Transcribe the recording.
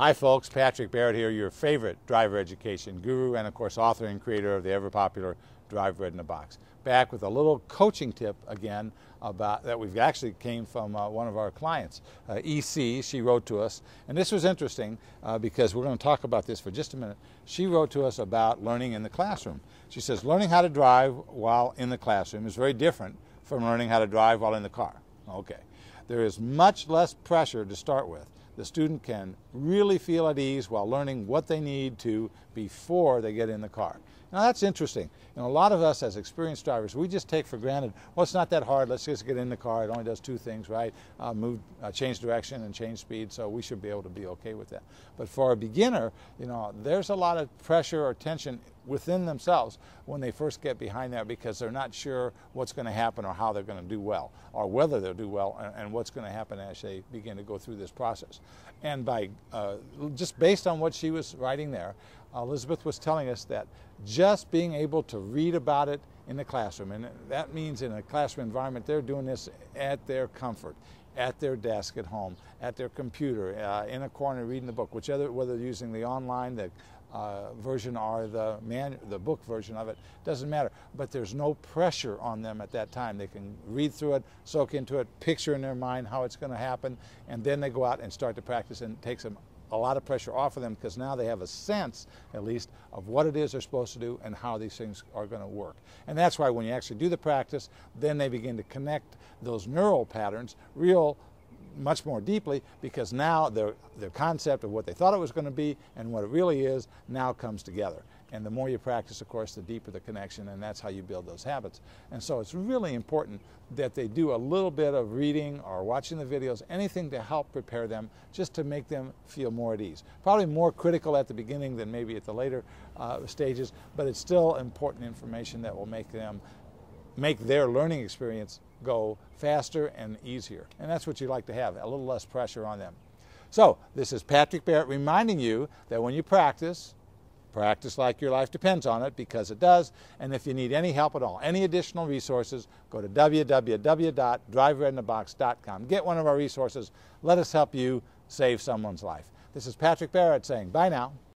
Hi folks, Patrick Barrett here, your favorite driver education guru and of course author and creator of the ever popular Drive Red in a Box. Back with a little coaching tip again about that we've actually came from one of our clients, EC. She wrote to us, and this was interesting because we're going to talk about this for just a minute. She wrote to us about learning in the classroom. She says learning how to drive while in the classroom is very different from learning how to drive while in the car. Okay, there is much less pressure to start with. The student can really feel at ease while learning what they need to before they get in the car. Now that's interesting. A lot of us as experienced drivers, we just take for granted, well, it's not that hard, let's just get in the car, it only does two things, right? Change direction and change speed, so we should be able to be okay with that. But for a beginner, there's a lot of pressure or tension within themselves when they first get behind there because they're not sure what's going to happen or how they're going to do well or whether they'll do well and what's going to happen as they begin to go through this process. And by just based on what she was writing there, Elizabeth was telling us that just being able to read about it in the classroom, and that means in a classroom environment, they're doing this at their comfort, at their desk at home, at their computer, in a corner reading the book, whether they're using the online, the version or the book version of it, doesn't matter. But there's no pressure on them at that time. They can read through it, soak into it, picture in their mind how it's going to happen, and then they go out and start to practice, and it takes them a lot of pressure off of them because now they have a sense, at least, of what it is they're supposed to do and how these things are going to work. And that's why when you actually do the practice, then they begin to connect those neural patterns much more deeply because now their concept of what they thought it was going to be and what it really is now comes together. And the more you practice, of course, the deeper the connection, and that's how you build those habits. And so it's really important that they do a little bit of reading or watching the videos, anything to help prepare them, just to make them feel more at ease. Probably more critical at the beginning than maybe at the later stages, but it's still important information that will make their learning experience go faster and easier. And that's what you like to have, a little less pressure on them. So this is Patrick Barrett reminding you that when you practice like your life depends on it, because it does. And if you need any help at all, any additional resources, go to www.driveredinabox.com. Get one of our resources. Let us help you save someone's life. This is Patrick Barrett saying bye now.